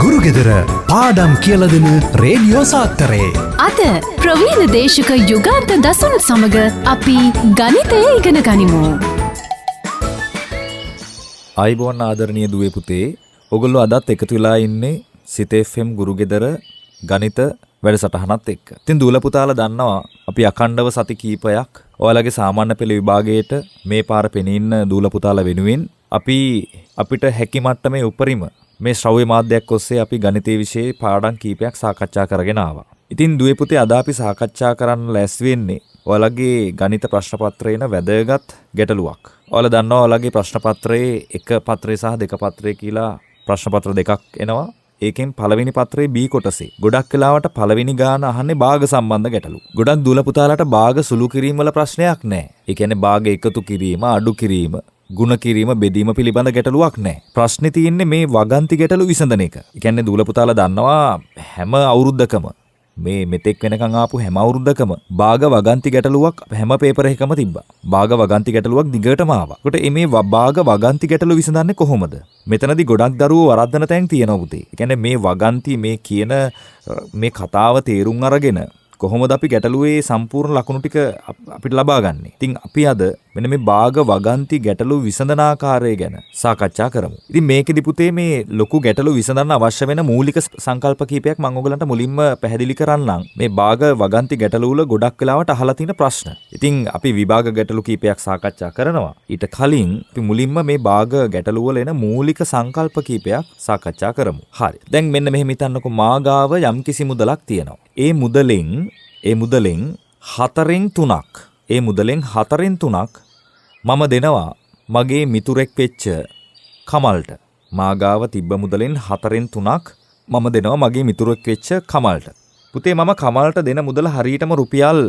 ගුරුගෙදර පාඩම් කියල දෙන රේඩියෝ සාත්තරේ. අද ප්‍රවීණ දේශක යුගාන්ත දසුන් සමඟ අපි ගණිතය ඉගෙන ගනිමු. ආයිබෝන් ආදරණීය දුවේ පුතේ, ඔගොල්ලෝ අදත් එකතු වෙලා ඉන්නේ සිත FM ගුරුගෙදර ගණිත වැඩසටහනත් එක්ක. ඉතින් දූල පුතාලා දන්නවා අපි අඛණ්ඩව සති කීපයක් ඔයාලගේ සාමාන්‍ය පෙළ විභාගයට මේ පාර පෙනී ඉන්න දූල පුතාලා වෙනුවෙන් අපිට හැකි මට්ටමේ උපරිම මේ ශ්‍රව්‍ය මාධ්‍යයක් ඔස්සේ අපි ගණිතයේ විෂයේ පාඩම් කීපයක් සාකච්ඡා කරගෙන ආවා. ඉතින් දුවේ පුතේ අද අපි සාකච්ඡා කරන්න ලෑස්ති වෙන්නේ ඔයාලගේ ගණිත ප්‍රශ්න පත්‍රයේන වැදගත් ගැටලුවක්. ඔයාලා දන්නවා ඔයාලගේ ප්‍රශ්න පත්‍රයේ එක පත්‍රය සහ දෙක පත්‍රය කියලා ප්‍රශ්න පත්‍ර දෙකක් එනවා. ඒකෙන් පළවෙනි පත්‍රයේ B කොටසේ ගොඩක් වෙලාවට පළවෙනි ගාන අහන්නේ භාග සම්බන්ධ ගැටලු. ගොඩක් දූල පුතාලාට භාග සුළු කිරීම වල ප්‍රශ්නයක් නැහැ. ඒ කියන්නේ භාග එකතු කිරීම, අඩු කිරීම, ගුණ කිරීම, බෙදීම පිළිබඳ ගැටලුවක් නැහැ. ප්‍රශ්නේ තියෙන්නේ මේ වගන්ති ගැටලු විසඳන එක. ඒ කියන්නේ දූල පුතාලා දන්නවා හැම අවුරුද්දකම මේ මෙතෙක් වෙනකන් ආපු හැම අවුරුද්දකම භාග වගන්ති ගැටලුවක් හැම පේපර් එකකම තිබ්බා. භාග වගන්ති ගැටලුවක් දිගටම ආවා. ඒකට මේ භාග වගන්ති ගැටලු විසඳන්නේ කොහොමද? මෙතනදී ගොඩක් දරුවෝ වරද්දන තැන් තියෙනවා පුතේ. ඒ කියන්නේ මේ වගන්ති මේ කියන මේ කතාව තේරුම් අරගෙන කොහොමද අපි ගැටලුවේ සම්පූර්ණ ලකුණු ටික අපිට ලබා ගන්නෙ. ඉතින් අපි අද මෙන්න මේ භාග වගන්ති ගැටලු විසඳන ආකාරය ගැන සාකච්ඡා කරමු. ඉතින් මේකෙදි පුතේ මේ ලොකු ගැටලු විසඳන්න අවශ්‍ය වෙන මූලික සංකල්ප කීපයක් මම ඔයගලන්ට මුලින්ම පැහැදිලි කරන්නම්. මේ භාග වගන්ති ගැටලු වල ගොඩක් වෙලාවට අහලා තියෙන ප්‍රශ්න. ඉතින් අපි විභාග ගැටලු කීපයක් සාකච්ඡා කරනවා. ඊට කලින් අපි මුලින්ම මේ භාග ගැටලු වල එන මූලික සංකල්ප කීපයක් සාකච්ඡා කරමු. හරි. දැන් මෙන්න මෙහෙම හිතන්නකෝ, මාගාව යම්කිසි මුදලක් තියෙනවා. ඒ මුදලෙන් 4න් 3ක් මම දෙනවා මගේ මිතුරෙක් වෙච්ච කමල්ට. මාගාව තිබ්බ මුදලෙන් 4න් 3ක් මම දෙනවා මගේ මිතුරෙක් වෙච්ච කමල්ට. පුතේ මම කමල්ට දෙන මුදල හරියටම රුපියල්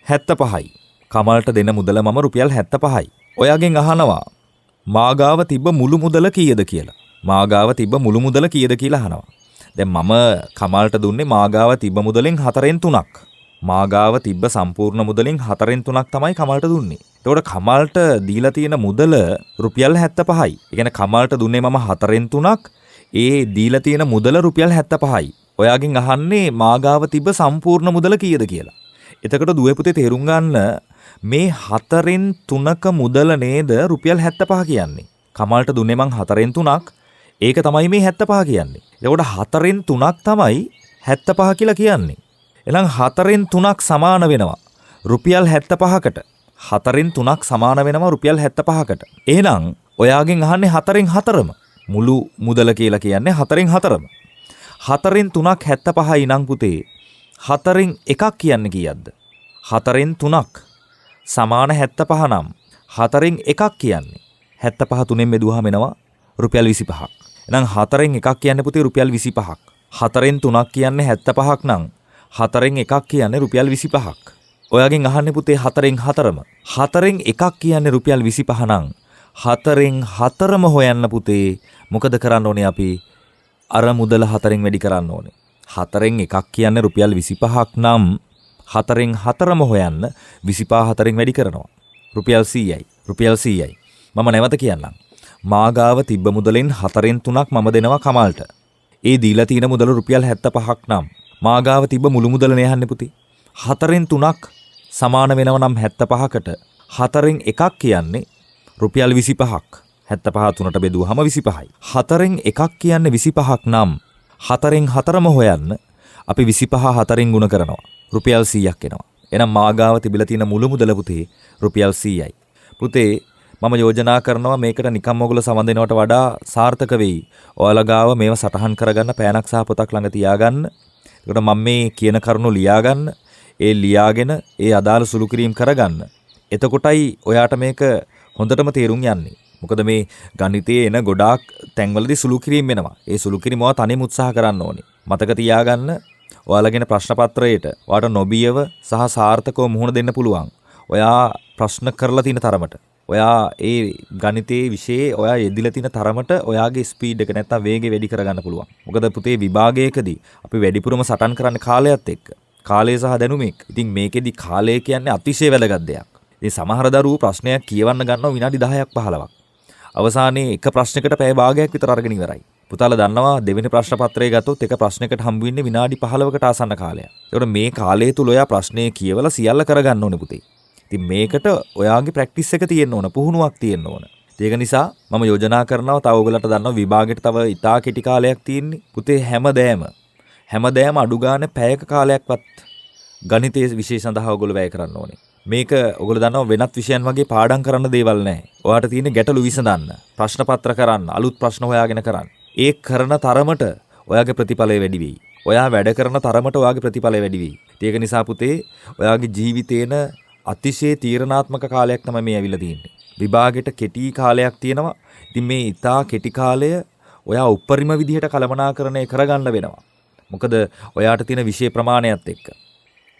75යි. කමල්ට දෙන මුදල මම රුපියල් 75යි. ඔයාගෙන් අහනවා මාගාව තිබ්බ මුළු මුදල කීයද කියලා. මාගාව තිබ්බ මුළු මුදල කීයද කියලා අහනවා. දැන් මම කමල්ට දුන්නේ මාගාව තිබ්බ මුදලෙන් 4න් 3ක්. මාගාව තිබ්බ සම්පූර්ණ මුදලෙන් 4න් 3ක් තමයි කමල්ට දුන්නේ. එතකොට කමල්ට දීලා තියෙන මුදල රුපියල් 75යි. ඒ කියන්නේ කමල්ට දුන්නේ මම 4න් 3ක්. ඒ දීලා තියෙන මුදල රුපියල් 75යි. ඔයාගෙන් අහන්නේ මාගාව තිබ්බ සම්පූර්ණ මුදල කීයද කියලා. එතකොට දුවේ පුතේ තේරුම් ගන්න මේ 4න් 3ක මුදල නේද රුපියල් 75 කියන්නේ. කමල්ට දුන්නේ මං 4න් 3ක්. ඒක තමයි මේ 75 කියන්නේ. එතකොට 4න් 3ක් තමයි 75 කියලා කියන්නේ. එහෙනම් 4න් 3ක් සමාන වෙනවා රුපියල් 75කට. 4න් 3ක් සමාන වෙනවා රුපියල් 75කට. එහෙනම් ඔයාගෙන් අහන්නේ 4න් 4ම. මුළු මුදල කියලා කියන්නේ 4න් 4ම. 4න් 3ක් 75යි නම් පුතේ 4න් 1ක් කියන්නේ කීයක්ද? 4න් 3ක් සමාන 75 නම් 4න් 1ක් කියන්නේ 75 3ෙන් බෙදුවාම එනවා රුපියල් 25ක්. එහෙනම් 4න් 1ක් කියන්නේ පුතේ රුපියල් 25ක්. 4න් 3ක් කියන්නේ 75ක් නම් 4න් 1ක් කියන්නේ රුපියල් 25ක්. ඔයාගෙන් අහන්නේ පුතේ 4න් 4ම. 4න් 1ක් කියන්නේ රුපියල් 25 නම් 4න් 4ම හොයන්න පුතේ මොකද කරන්න ඕනේ අපි? අර මුදල 4න් වැඩි කරන්න ඕනේ. 4න් 1ක් කියන්නේ රුපියල් 25ක් නම් 4න් 4ම හොයන්න 25 4න් වැඩි කරනවා. රුපියල් 100යි. රුපියල් 100යි. මම නැවත කියන්නම්. මාගාව තිබ්බ මුදලෙන් 4න් 3ක් මම දෙනවා කමල්ට. ඒ දීලා තියෙන මුදල රුපියල් 75ක් නම් මාගාව තිබ්බ මුළු මුදල නේ අහන්නේ පුතේ. 4න් 3ක් සමාන වෙනව නම් 75කට 4න් 1ක් කියන්නේ රුපියල් 25ක්. 75 3ට බෙදුවාම 25යි. 4න් 1ක් කියන්නේ 25ක් නම් 4න් 4ම හොයන්න අපි 25 4න් ගුණ කරනවා. රුපියල් 100ක් එනවා. එහෙනම් මාගාව තිබිලා තියෙන මුළු මුදල පුතේ රුපියල් 100යි. පුතේ මම යෝජනා කරනවා මේකට නිකම් ඔයගොල්ලෝ සමන් දෙනවට වඩා සාර්ථක වෙයි. ඔයාලා ගාව මේව සටහන් කරගන්න පෑනක් සහ පොතක් ළඟ තියාගන්න. ඒකට මම මේ කියන කරුණු ලියාගන්න, ඒ ලියාගෙන ඒ අදාළ සුළු කිරීම කරගන්න. එතකොටයි ඔයාට මේක හොඳටම තේරුම් යන්නේ. මොකද මේ ගණිතයේ එන ගොඩාක් තැන්වලදී සුළු කිරීම වෙනවා. ඒ සුළු කිරීම ඔයා තනියම උත්සාහ කරන්න ඕනේ. මතක තියාගන්න ඔයාලගෙන ප්‍රශ්න පත්‍රයේට ඔයාට නොබියව සහ සාර්ථකව මුහුණ දෙන්න පුළුවන්. ඔයා ප්‍රශ්න කරලා තියෙන තරමට, ඔයා ඒ ගණිතයේ විෂයේ ඔයා යෙදිලා තියෙන තරමට ඔයාගේ ස්පීඩ් එක නැත්තම් වේගය වැඩි කරගන්න පුළුවන්. මොකද පුතේ විභාගයකදී අපි වැඩිපුරම සටන් කරන්නේ කාලයත් එක්ක. කාලය සහ දැනුම එක්ක. ඉතින් මේකෙදි කාලය කියන්නේ අතිශය වැදගත් දෙයක්. ඉතින් සමහර දරුවෝ ප්‍රශ්නයක් කියවන්න ගන්නවා විනාඩි 10ක් 15ක්. අවසානයේ එක ප්‍රශ්නයකට පැය භාගයක් විතර අරගෙන ඉවරයි. පුතාලා දන්නවා දෙවෙනි ප්‍රශ්න පත්‍රය ගත්තොත් එක ප්‍රශ්නයකට හම්බ වෙන්නේ විනාඩි 15කට ආසන්න කාලයක්. ඒකට මේ කාලය තුල ඔයා ප්‍රශ්නේ කියවලා සියල්ල කරගන්න ඕනේ පුතේ. ඉතින් මේකට ඔයාගේ ප්‍රැක්ටිස් එක තියෙන්න ඕන, පුහුණුවක් තියෙන්න ඕන. ඒක නිසා මම යෝජනා කරනවා තව ඔයගලට දන්නවා විභාගෙට තව ඉතා කෙටි කාලයක් තියෙන්නේ. පුතේ හැමදෑම අඩු ගානේ පැයක කාලයක්වත් ගණිතයේ විෂය සඳහා ඔයගොල්ලෝ වැය කරන්න ඕනේ. මේක ඔයගොල්ලෝ දන්නවා වෙනත් විෂයන් වගේ පාඩම් කරන්න දේවල් නැහැ. ඔයාට තියෙන ගැටලු විසඳන්න, ප්‍රශ්න පත්‍ර කරන්න, අලුත් ප්‍රශ්න හොයාගෙන කරන්න. ඒ කරන තරමට ඔයාගේ ප්‍රතිඵලය වැඩි වෙයි. ඔයා වැඩ කරන තරමට ඔයාගේ ප්‍රතිඵලය වැඩි වෙයි. ඒක නිසා පුතේ ඔයාගේ ජීවිතේන අතිශය තීරණාත්මක කාලයක් තමයි මේ ඇවිල්ලා තියෙන්නේ. විභාගෙට කෙටි කාලයක් තියෙනවා. ඉතින් මේ ඉතා කෙටි කාලය ඔයා උපරිම විදිහට කළමනාකරණය කරගන්න වෙනවා. මොකද ඔයාට තියෙන විෂය ප්‍රමාණයත් එක්ක.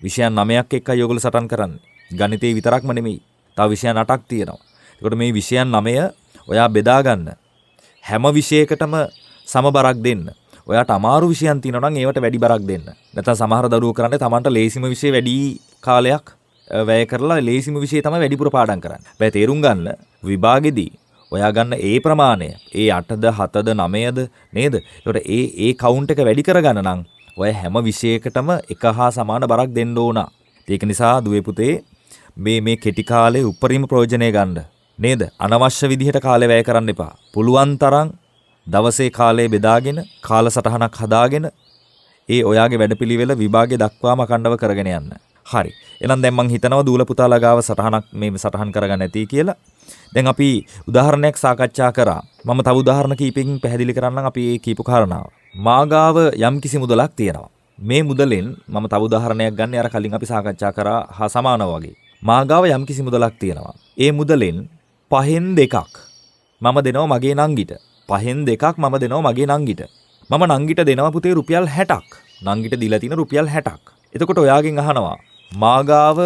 විෂයන් 9ක් එක්කයි ඔයගොල්ලෝ සටන් කරන්නේ. ගණිතේ විතරක්ම නෙමෙයි. තව විෂයන් 8ක් තියෙනවා. ඒකට මේ විෂයන් 9 ඔයා බෙදා ගන්න. හැම විෂයකටම සමබරක් දෙන්න. ඔයාට අමාරු විෂයන් තියෙනවා නම් ඒවට වැඩි බරක් දෙන්න. නැත්නම් සමහර දරුවෝ කරන්නේ Tamanට ලේසිම විෂය වැඩි කාලයක් වැය කරලා ලේසිම විෂය තමයි වැඩිපුර පාඩම් කරන්නේ. බෑ තේරුම් ගන්න විභාගෙදී ඔයා ගන්න ඒ ප්‍රමාණය, ඒ 8ද 7ද 9ද නේද? ඒකට ඒ කවුන්ට් එක වැඩි කරගන්න නම් ඔය හැම විෂයකටම එක හා සමාන බරක් දෙන්න ඕන. ඒක නිසා දුවේ පුතේ මේ කෙටි කාලේ උපරිම ප්‍රයෝජනය ගන්න. නේද? අනවශ්‍ය විදිහට කාලය වැය කරන්න එපා. පුළුවන් තරම් දවසේ කාලය බෙදාගෙන කාලසටහනක් හදාගෙන ඒ ඔයාගේ වැඩපිළිවෙල විභාගය දක්වාම අඛණ්ඩව කරගෙන යන්න. හරි. එහෙනම් දැන් මම හිතනවා දූල පුතාලා ගාව සටහනක් මේ සටහන් කරගන්න ඇති කියලා. දැන් අපි උදාහරණයක් සාකච්ඡා කරා. මම තව උදාහරණ කීපකින් පැහැදිලි කරන්නම් අපි මේ කීප කාරණාව. මාගාව යම් කිසි මුදලක් තියෙනවා. මේ මුදලෙන් මම තව උදාහරණයක් ගන්න අර කලින් අපි සාකච්ඡා කරා හා සමානව වගේ. මාගාව යම් කිසි මුදලක් තියෙනවා. ඒ මුදලෙන් 5න් 2ක් මම දෙනවා මගේ නංගිට. 5න් 2ක් මම දෙනවා මගේ නංගිට. මම නංගිට දෙනවා පුතේ රුපියල් 60ක්. නංගිට දීලා තියෙන රුපියල් 60ක්. එතකොට ඔයාගෙන් අහනවා මාගාව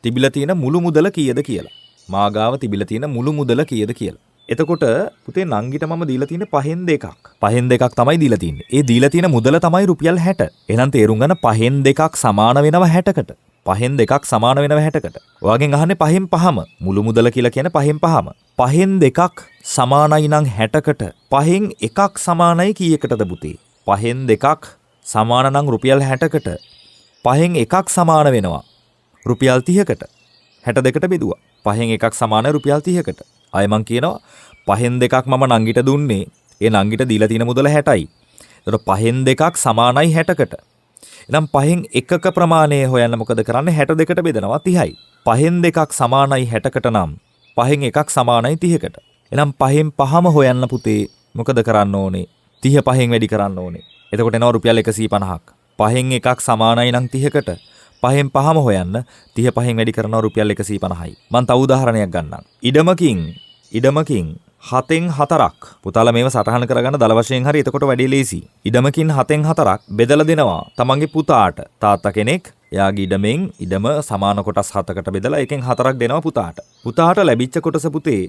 තිබිලා තියෙන මුළු මුදල කීයද කියලා. මාගාව තිබිලා තියෙන මුළු මුදල කීයද කියලා. එතකොට පුතේ නංගිට මම දීලා තියෙන 5න් 2ක්. 5න් 2ක් තමයි දීලා තියෙන්නේ. ඒ දීලා තියෙන මුදල තමයි රුපියල් 60. එහෙනම් තේරුම් ගන්න 5න් 2ක් සමාන වෙනවා 60කට. 5න් 2ක් සමාන වෙනවා 60කට. ඔයාගෙන් අහන්නේ 5න් 5ම. මුළු මුදල කියලා කියන්නේ 5න් 5ම. 5න් 2ක් සමානයි නම් 60කට. 5න් 1ක් සමානයි කීයකටද පුතේ? 5න් 2ක් සමාන නම් රුපියල් 60කට. 5න් 1ක් සමාන වෙනවා රුපියල් 30කට. 62ට බෙදුවා. 5න් 1ක් සමාන රුපියල් 30කට. ආයෙ මං කියනවා 5න් 2ක් මම නංගිට දුන්නේ. ඒ නංගිට දීලා තියෙන මුදල 60යි. එතකොට 5න් 2ක් සමානයි 60කට. එහෙනම් 5න් 1ක ප්‍රමාණය හොයන්න මොකද කරන්නේ? 62ට බෙදනවා 30යි. 5න් 2ක් සමානයි 60කට නම් 5න් 1ක් සමානයි 30කට. එහෙනම් 5න් 5ම හොයන්න පුතේ මොකද කරන්න ඕනේ? 30 5න් වැඩි කරන්න ඕනේ. එතකොට එනවා රුපියල් 150ක්. 5න් 1ක් සමානයි නම් 30කට. 5න් 5ම හොයන්න 30 5න් වැඩි කරනවා රුපියල් 150යි. මම තව උදාහරණයක් ගන්නම්. ඉඩමකින් 7න් 4ක් පුතාලා මේව සටහන් කරගන්න දල වශයෙන් හරි එතකොට වැඩි ලේසි. ඉඩමකින් 7න් 4ක් බෙදලා දෙනවා තමන්ගේ පුතාට. තාත්තා කෙනෙක් එයාගේ ඉඩම සමාන කොටස් 7කට බෙදලා එකෙන් 4ක් දෙනවා පුතාට. පුතාට ලැබිච්ච කොටස පුතේ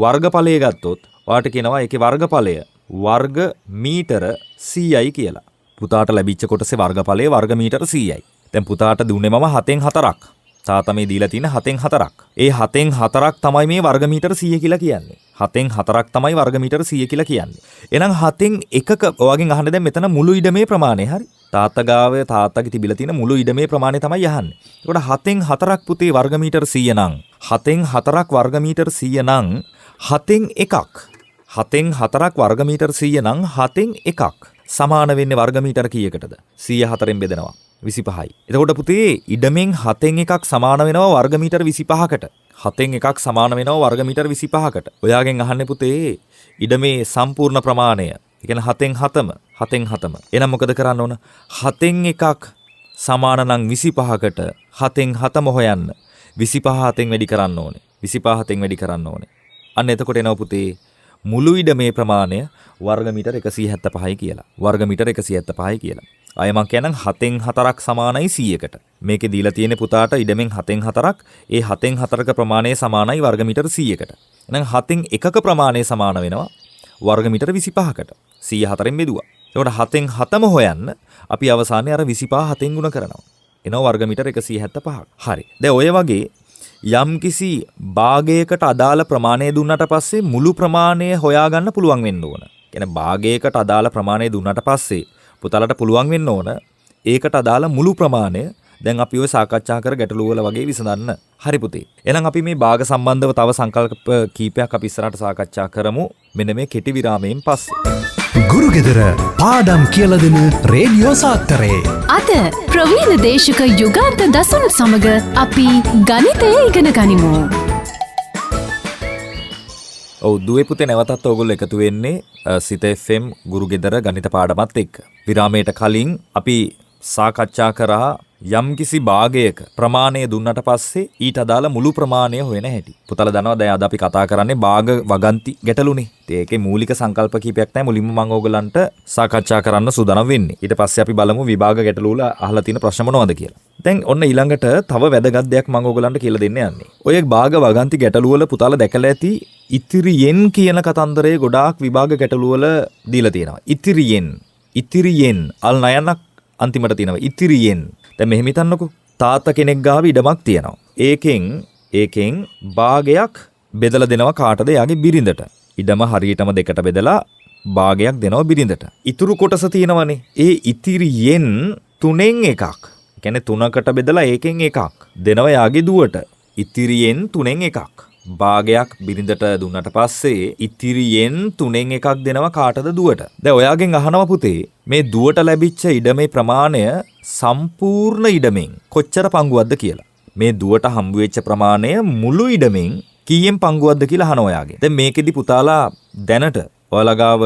වර්ගඵලය ගත්තොත් ඔයාට කියනවා ඒකේ වර්ගඵලය වර්ග මීටර 100යි කියලා. පුතාට ලැබිච්ච කොටසේ වර්ගඵලය වර්ග මීටර 100යි. දැන් පුතාට දුන්නේ මම 7න් 4ක්. තාත්තා මේ දීලා තියෙන 7න් 4ක්. ඒ 7න් 4ක් තමයි මේ වර්ග මීටර 100 කියලා කියන්නේ. 7න් 4ක් තමයි වර්ග මීටර 100 කියලා කියන්නේ. එහෙනම් 7න් 1ක ඔයාගෙන් අහන්නේ දැන් මෙතන මුළු ඉඩමේ ප්‍රමාණය හරි. තාත්තගේ තිබිලා තියෙන මුළු ඉඩමේ ප්‍රමාණය තමයි අහන්නේ. ඒකට 7න් 4ක් පුතේ වර්ග මීටර 100 නම් 7න් 4ක් වර්ග මීටර 100 නම් 7න් 1ක් 7න් 4ක් වර්ග මීටර 100 නම් 7න් 1ක් සමාන වෙන්නේ වර්ග මීටර කීයකටද? 104න් බෙදනවා 25යි. එතකොට පුතේ ඉඩමෙන් 7න් 1ක් සමාන වෙනවා වර්ග මීටර 25කට. 7න් 1ක් සමාන වෙනවා වර්ග මීටර 25කට. ඔයාගෙන් අහන්නේ පුතේ ඉඩමේ සම්පූර්ණ ප්‍රමාණය. ඒ කියන්නේ 7න් 7ම. එහෙනම් මොකද කරන්න ඕන? 7න් 1ක් සමාන නම් 25කට 7න් 7ම හොයන්න. 25 7න් වැඩි කරන්න ඕනේ. 25 7න් වැඩි කරන්න ඕනේ. අන්න එතකොට එනවා පුතේ මුළු ඉඩමේ ප්‍රමාණය වර්ග මීටර 175යි කියලා. වර්ග මීටර 175යි කියලා. අය මං කියනනම් 7න් 4ක් සමානයි 100කට. මේකේ දීලා තියෙන්නේ පුතාට ඉඩමෙන් 7න් 4ක්. ඒ 7න් 4ක ප්‍රමාණය සමානයි වර්ග මීටර 100කට. එහෙනම් 7න් 1ක ප්‍රමාණය සමාන වෙනවා වර්ග මීටර 25කට. 104න් බෙදුවා. එතකොට 7න් 7ම හොයන්න අපි අවසානයේ අර 25 7න් ගුණ කරනවා. එනවා වර්ග මීටර 175ක්. හරි. දැන් ඔය වගේ යම්කිසි භාගයකට අදාළ ප්‍රමාණය දුන්නට පස්සේ මුළු ප්‍රමාණය හොයාගන්න පුළුවන් වෙන්න ඕන. කියන්නේ භාගයකට අදාළ ප්‍රමාණය දුන්නාට පස්සේ පුතාලට පුළුවන් වෙන්න ඕන ඒකට අදාළ මුළු ප්‍රමාණය දැන් අපි ඔය සාකච්ඡා කර ගැටළු වල වගේ විසඳන්න. හරි පුතේ. එහෙනම් අපි මේ භාග සම්බන්ධව තව සංකල්ප කීපයක් අපි ඉස්සරහට සාකච්ඡා කරමු. මෙන්න මේ කෙටි විරාමයෙන් පස්සේ. ගුරුගෙදර පාඩම් කියලා දෙන රේඩියෝ සාත්තරේ. අද ප්‍රවීණ දේශක යුගාන්ත දසුන් සමග අපි ගණිතය ඉගෙන ගනිමු. ඔව් දුවේ පුතේ නැවතත් ඔයගොල්ලෝ එකතු වෙන්නේ සිත FM ගුරුගෙදර ගණිත පාඩමත් එක්ක. විරාමයට කලින් අපි සාකච්ඡා කරා යම්කිසි භාගයක ප්‍රමාණය දුන්නට පස්සේ ඊට අදාළ මුළු ප්‍රමාණය හොයන හැටි. පුතාලා දන්නවා දැන් අද අපි කතා කරන්නේ භාග වගන්ති ගැටලුනේ. ඒකේ මූලික සංකල්ප කීපයක් තමයි මුලින්ම මම ඕගලන්ට සාකච්ඡා කරන්න සූදානම් වෙන්නේ. ඊට පස්සේ අපි බලමු විභාග ගැටලු වල අහලා තියෙන ප්‍රශ්න මොනවද කියලා. දැන් ඔන්න ඊළඟට තව වැදගත් දෙයක් මම ඕගලන්ට කියලා දෙන්න යන්නේ. ඔය භාග වගන්ති ගැටලු වල පුතාලා දැකලා ඇති ඉතිරියෙන් කියන කතන්දරයේ ගොඩාක් විභාග ගැටලු වල දීලා තියෙනවා. ඉතිරියෙන් අල් නයනක් අන්තිමට තියෙනවා. ඉතිරියෙන් දැන් මෙහෙම හිතන්නකෝ තාත්තා කෙනෙක් ගාව ඉඩමක් තියෙනවා. ඒකෙන් භාගයක් බෙදලා දෙනවා කාටද? යාගේ බිරිඳට. ඉඩම හරියටම දෙකට බෙදලා භාගයක් දෙනවා බිරිඳට. ඉතුරු කොටස තියෙනවනේ. ඒ ඉතිරියෙන් 3න් එකක්. ඒ කියන්නේ 3කට බෙදලා ඒකෙන් එකක් දෙනවා යාගේ දුවට. ඉතිරියෙන් 3න් එකක්. භාගයක් බිරිඳට දුන්නට පස්සේ ඉතිරියෙන් 3න් එකක් දෙනවා කාටද? දුවට. දැන් ඔයාගෙන් අහනවා පුතේ මේ දුවට ලැබිච්ච ඉඩමේ ප්‍රමාණය සම්පූර්ණ ඉඩමෙන් කොච්චර පංගුවක්ද කියලා. මේ දුවට හම්බ වෙච්ච ප්‍රමාණය මුළු ඉඩමෙන් කීයෙන් පංගුවක්ද කියලා අහනවා ඔයාගෙන්. දැන් මේකෙදි පුතාලා දැනට ඔයාලා ගාව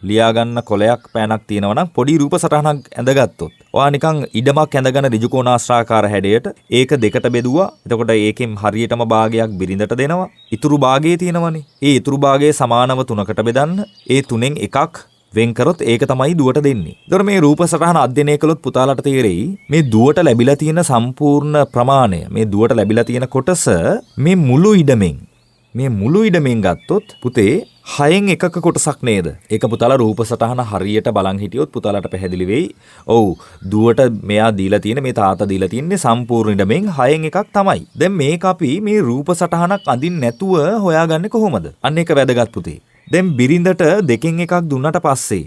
ලියා ගන්න කොලයක් පෑනක් තියෙනවා නම් පොඩි රූප සටහනක් ඇඳගත්තොත් ඔයා නිකන් ඉඩමක් ඇඳගෙන ඍජුකෝණාශ්‍රාකාර හැඩයට ඒක දෙකට බෙදුවා. එතකොට ඒකෙන් හරියටම භාගයක් බිරිඳට දෙනවා. ඉතුරු භාගයේ තියෙනවනේ. ඒ ඉතුරු භාගයේ සමානව 3කට බෙදන්න. ඒ 3න් එකක් වෙන් කරොත් ඒක තමයි දුවට දෙන්නේ. ඒතර මේ රූප සටහන අධ්‍යයනය කළොත් පුතාලට තේරෙයි මේ දුවට ලැබිලා තියෙන සම්පූර්ණ ප්‍රමාණය, මේ දුවට ලැබිලා තියෙන කොටස මේ මුළු ඉඩමෙන් ගත්තොත් පුතේ 6න් එකක කොටසක් නේද? ඒක පුතාලා රූප සටහන හරියට බලන් හිටියොත් පුතාලට පැහැදිලි වෙයි. ඔව් දුවට මෙයා දීලා තියෙන මේ තාත්තා දීලා තින්නේ සම්පූර්ණ ඉඩමෙන් 6න් එකක් තමයි. දැන් මේක අපි මේ රූප සටහනක් අඳින්න නැතුව හොයාගන්නේ කොහොමද? අන්න ඒක වැදගත් පුතේ. දැන් බිරිඳට 2න් එකක් දුන්නට පස්සේ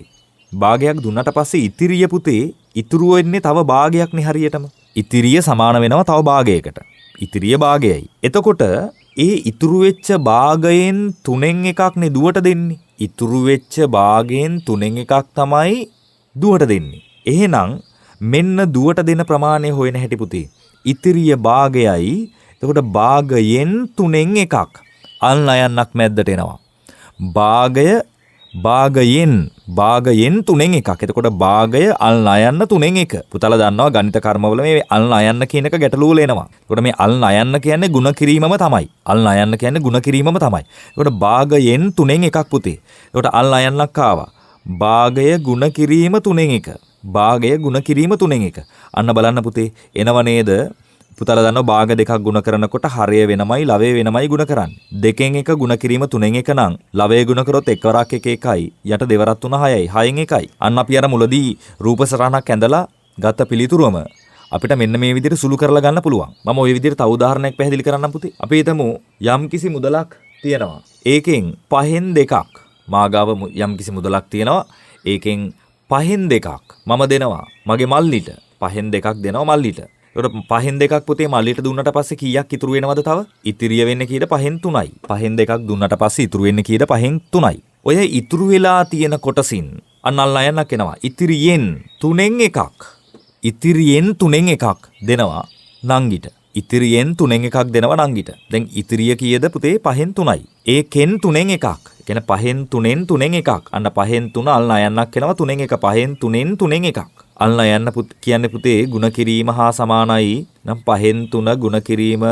භාගයක් දුන්නට පස්සේ ඉතිරිය පුතේ ඉතුරු වෙන්නේ තව භාගයක්නේ හරියටම. ඉතිරිය සමාන වෙනවා තව භාගයකට. ඉතිරිය භාගයයි. එතකොට ඒ ඉතුරු වෙච්ච භාගයෙන් 3න් එකක්නේ දුවට දෙන්නේ. ඉතුරු වෙච්ච භාගයෙන් 3න් එකක් තමයි දුවට දෙන්නේ. එහෙනම් මෙන්න දුවට දෙන ප්‍රමාණය හොයන හැටි පුතේ. ඉතිරිය භාගයයි. එතකොට භාගයෙන් 3න් එකක් අල් නයන්නක් මැද්දට එනවා. භාගයෙන් 3න් එකක්. එතකොට භාගය අල් නයන්න 3න් එක. පුතාලා දන්නවා ගණිත කර්මවල මේ අල් නයන්න කියන එක ගැටලුව වල එනවා. එතකොට මේ අල් නයන්න කියන්නේ ಗುಣ කිරීමම තමයි. එතකොට භාගයෙන් 3න් එකක් පුතේ. එතකොට අල් නයන්නක් ආවා. භාගය ಗುಣ කිරීම 3න් එක. අන්න බලන්න පුතේ එනව නේද? පුතාලා දන්නවා භාග දෙකක් ගුණ කරනකොට හරය වෙනමයි ලවය වෙනමයි ගුණ කරන්නේ. 2න් එක ගුණ කිරීම 3න් එක නම් ලවය ගුණ කරොත් එකවරක් 1 1යි යට දෙවරක් 3 6යි 6න් 1යි. අන්න අපි අර මුලදී රූප සටහනක් ඇඳලා ගත්ත පිළිතුරම අපිට මෙන්න මේ විදිහට සුළු කරලා ගන්න පුළුවන්. මම ওই විදිහට තව උදාහරණයක් පැහැදිලි කරන්නම් පුතේ. අපි හිතමු යම්කිසි මුදලක් තියෙනවා. ඒකෙන් 5න් 2ක් මාගාව යම්කිසි මුදලක් තියෙනවා. ඒකෙන් 5න් 2ක් මම දෙනවා මගේ මල්ලිට. 5න් 2ක් දෙනවා මල්ලිට. ඒකට 5න් 2ක් පුතේ මල්ලිට දුන්නට පස්සේ කීයක් ඉතුරු වෙනවද තව? ඉතිරිය වෙන්නේ කීයද? 5න් 3යි. 5න් 2ක් දුන්නට පස්සේ ඉතුරු වෙන්නේ කීයද? 5න් 3යි. ඔය ඉතුරු වෙලා තියෙන කොටසින් අන්න අල් නයන්නක් එනවා. ඉතිරියෙන් 3න් එකක් දෙනවා නංගිට. දැන් ඉතිරිය කීයද පුතේ? 5න් 3යි. ඒකෙන් 3න් එකක්. ඒ කියන්නේ 5න් 3න් එකක්. අන්න 5න් 3 අල් නයන්නක් එනවා 3න් එක. 5න් 3න් එකක්. අල් නයන්න කියන්නේ පුතේ ಗುಣ කිරීම හා සමානයි නම් 5න් 3 ಗುಣ කිරීම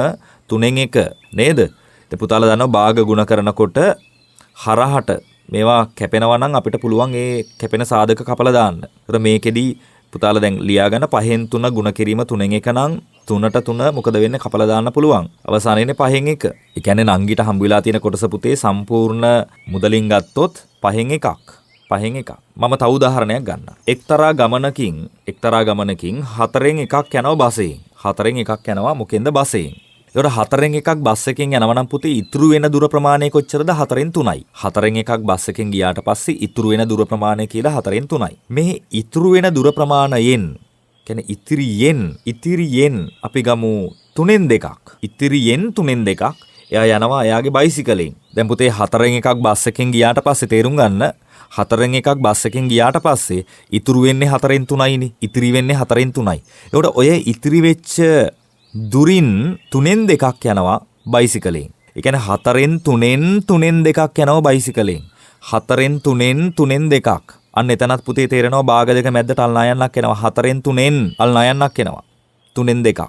3න් එක නේද? ඉතින් පුතාලා දන්නවා භාග ಗುಣ කරනකොට හරහට මේවා කැපෙනවා නම් අපිට පුළුවන් ඒ කැපෙන සාධක කපලා දාන්න. ඒතර මේකෙදි පුතාලා දැන් ලියා ගන්න 5න් 3 ಗುಣ කිරීම 3න් එක නම් 3ට 3 මොකද වෙන්නේ? කපලා දාන්න පුළුවන්. අවසානයේනේ 5න් 1. ඒ කියන්නේ නංගිට හම්බ වෙලා තියෙන කොටස පුතේ සම්පූර්ණ මුදලින් ගත්තොත් 5න් 1ක්. මම තව උදාහරණයක් ගන්නම්. එක්තරා ගමනකින් 4න් එකක් යනවා බසයෙන්. 4න් එකක් යනවා මොකෙන්ද? බසයෙන්. ඒකට 4න් එකක් බස් එකෙන් යනවා නම් පුතේ ඉතුරු වෙන දුර ප්‍රමාණය කොච්චරද? 4න් 3යි. 4න් එකක් බස් එකෙන් ගියාට පස්සේ ඉතුරු වෙන දුර ප්‍රමාණය කියලා 4න් 3යි. මේ ඉතුරු වෙන දුර ප්‍රමාණයෙන් කියන්නේ ඉතිරියෙන් අපි ගමු 3න් 2ක්. ඉතිරියෙන් 3න් 2ක්. එයා යනවා එයාගේ බයිසිකලෙන්. දැන් පුතේ 4න් එකක් බස් එකෙන් ගියාට පස්සේ තේරුම් ගන්න 4න් එකක් බස් එකෙන් ගියාට පස්සේ ඉතුරු වෙන්නේ 4න් 3යිනේ. ඉතිරි වෙන්නේ 4න් 3යි. ඒකට ඔය ඉතිරි වෙච්ච දුරින් 3න් 2ක් යනවා බයිසිකලෙන්. ඒ කියන්නේ 4න් 3න් 2ක් යනවා බයිසිකලෙන්. 4න් 3න් 2ක්. අන්න එතනත් පුතේ තේරෙනවා භාග දෙක මැද්දට අල් නයන්නක් එනවා. 4න් 3න් අල් නයන්නක් එනවා. 3න් 2ක්.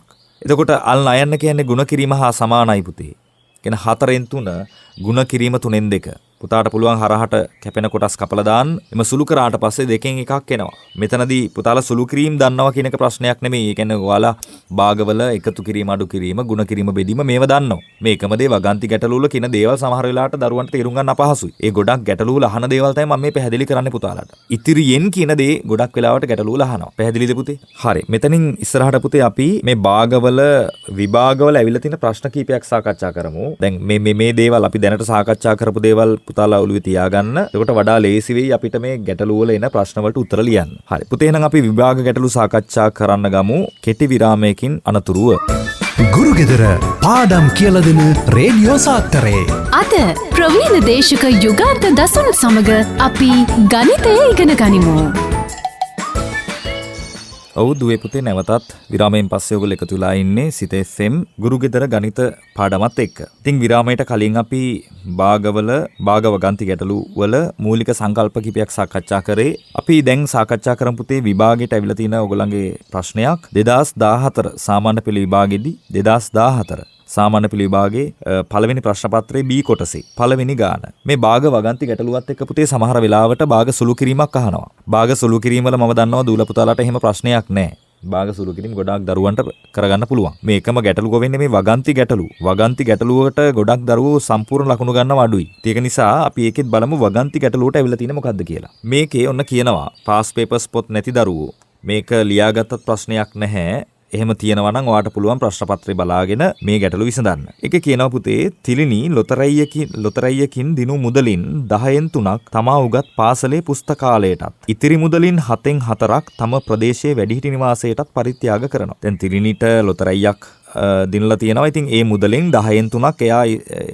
එතකොට අල් නයන්න කියන්නේ ಗುಣ කිරීම හා සමානයි පුතේ. කියන්නේ 4න් 3 ಗುಣ කිරීම 3න් 2. පුතාට පුළුවන් හරහට කැපෙන කොටස් කපලා දාන්න. එම සුළු කරාට පස්සේ දෙකෙන් එකක් එනවා. මෙතනදී පුතාලා සුළු කිරීම දන්නවා කියන එක ප්‍රශ්නයක් නෙමෙයි. ඒ කියන්නේ ඔයාලා භාගවල එකතු කිරීම, අඩු කිරීම, ಗುಣ කිරීම, බෙදීම මේව දන්නවා. මේකම දේ වගන්ති ගැටලු වල කියන දේවල් සමහර වෙලාවට දරුවන්ට තේරුම් ගන්න අපහසුයි. ඒ ගොඩක් ගැටලු වල අහන දේවල් තමයි මම මේ පැහැදිලි කරන්නේ පුතාලාට. ඉතිරියෙන් කියන දේ ගොඩක් වෙලාවට ගැටලු වල අහනවා. පැහැදිලිද පුතේ? හරි. මෙතනින් ඉස්සරහට පුතේ අපි මේ භාගවල විභාගවල ඇවිල්ලා තියෙන ප්‍රශ්න කීපයක් සාකච්ඡා කරමු. දැන් මේ දේවල් අපි දැනට සාකච්ඡා කරපු දේවල් පුතාලා ඔළුවේ තියාගන්න. එතකොට වඩා ලේසි වෙයි අපිට මේ ගැටලු වල එන ප්‍රශ්න වලට උත්තර ලියන්න. හරි. පුතේ එහෙනම් අපි විභාග ගැටලු සාකච්ඡා කරන්න ගමු. කෙටි විරාමයකින් අනතුරුව. ගුරුගෙදර පාඩම් කියලා දෙන රේඩියෝ සාත්තරේ. අද ප්‍රවීණ දේශක යුගාන්ත දසුන් සමග අපි ගණිතය ඉගෙන ගනිමු. ඔව් දුවේ පුතේ නැවතත් විරාමයෙන් පස්සේ ඔයගොල්ලෝ එකතු වෙලා ඉන්නේ සිත FM ගුරුගෙදර ගණිත පාඩමත් එක්ක. ඉතින් විරාමයට කලින් අපි භාගව ගන්ති ගැටලු වල මූලික සංකල්ප කිපයක් සාකච්ඡා කරේ. අපි දැන් සාකච්ඡා කරමු පුතේ විභාගයට ඇවිල්ලා තියෙන ඔයගොල්ලන්ගේ ප්‍රශ්නයක් 2014 සාමාන්‍ය පෙළ විභාගෙදී 2014 සාමාන්‍ය පෙළ විභාගයේ පළවෙනි ප්‍රශ්න පත්‍රයේ B කොටසේ පළවෙනි ගාන. මේ භාග වගන්ති ගැටලුවත් එක්ක පුතේ සමහර වෙලාවට භාග සුළු කිරීමක් අහනවා. භාග සුළු කිරීම වල මම දන්නවා දූල පුතාලාට එහෙම ප්‍රශ්නයක් නැහැ. භාග සුළු කිරීම ගොඩාක් දරුවන්ට කරගන්න පුළුවන්. මේකම ගැටලුව වෙන්නේ මේ වගන්ති ගැටලු. වගන්ති ගැටලුවට ගොඩක් දරුවෝ සම්පූර්ණ ලකුණු ගන්නව අඩුයි. ඒක නිසා අපි ඒකෙත් බලමු වගන්ති ගැටලුවට ඇවිල්ලා තියෙන්නේ මොකද්ද කියලා. මේකේ ඔන්න කියනවා පාස් පේපර්ස් පොත් නැති දරුවෝ මේක ලියාගත්තත් ප්‍රශ්නයක් නැහැ. එහෙම තියෙනවා නම් ඔයාට පුළුවන් ප්‍රශ්න පත්‍රය බලාගෙන මේ ගැටලු විසඳන්න. ඒකේ කියනවා පුතේ තිලිනි ලොතරැයකින් දිනු මුදලින් 10න් 3ක් තමා උගත් පාසලේ පුස්තකාලයටත් ඉතිරි මුදලින් 7න් 4ක් තම ප්‍රදේශයේ වැඩිහිටි නිවාසයටත් පරිත්‍යාග කරනවා. දැන් තිලිනිට ලොතරැයක් දිනලා තියෙනවා. ඉතින් ඒ මුදලෙන් 10න් 3ක් එයා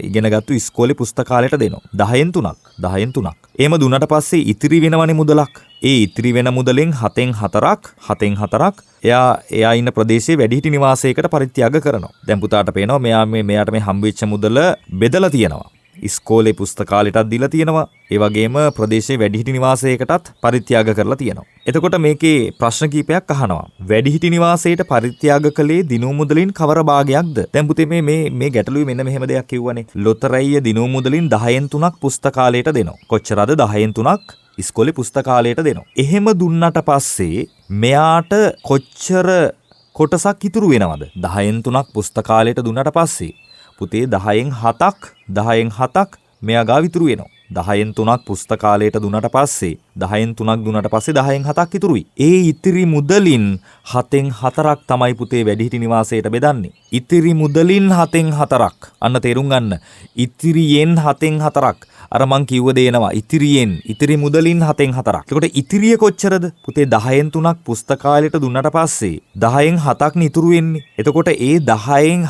ඉගෙනගත්තු ඉස්කෝලේ පුස්තකාලයට දෙනවා. 10න් 3ක්. එහෙම දුන්නට පස්සේ ඉතිරි වෙනවනේ මුදලක්. ඒ ඉතිරි වෙන මුදලෙන් 7න් 4ක් එයා ඉන්න ප්‍රදේශයේ වැඩිහිටි නිවාසයකට පරිත්‍යාග කරනවා. දැන් පුතාට පේනවා මෙයාට මේ හම්බෙච්ච මුදල බෙදලා තියෙනවා. ඉස්කෝලේ පුස්තකාලයටත් දීලා තියෙනවා. ඒ වගේම ප්‍රදේශයේ වැඩිහිටි නිවාසයකටත් පරිත්‍යාග කරලා තියෙනවා. එතකොට මේකේ ප්‍රශ්න කීපයක් අහනවා. වැඩිහිටි නිවාසයට පරිත්‍යාග කළේ දිනු මුදලින් කවර භාගයක්ද? දැන් පුතේ මේ ගැටලුවේ මෙන්න මෙහෙම දෙයක් කිව්වනේ. ලොතරැය දිනු මුදලින් 10න් 3ක් පුස්තකාලයට දෙනවා. කොච්චරද 10න් 3ක්? ඉස්කෝලේ පුස්තකාලයට දෙනවා. එහෙම දුන්නට පස්සේ මෙයාට කොච්චර කොටසක් ඉතුරු වෙනවද? 10න් 3ක් පුස්තකාලයට දුන්නට පස්සේ පුතේ 10න් 7ක් මෙයා ගාව ඉතුරු වෙනවා. 10න් 3ක් පුස්තකාලයට දුන්නට පස්සේ 10න් 3ක් දුන්නට පස්සේ 10න් 7ක් ඉතුරුයි. ඒ ඉතිරි මුදලින් 7න් 4ක් තමයි පුතේ වැඩිහිටි නිවාසයට බෙදන්නේ. ඉතිරි මුදලින් 7න් 4ක්. අන්න තේරුම් ගන්න. ඉතිරියෙන් 7න් 4ක්. අර මං කිව්ව දේ එනවා. ඉතිරි මුදලින් 7න් 4ක්. එතකොට ඉතිරිය කොච්චරද? පුතේ 10න් 3ක් පුස්තකාලයට දුන්නට පස්සේ 10න් 7ක් නේ ඉතුරු වෙන්නේ. එතකොට ඒ 10න්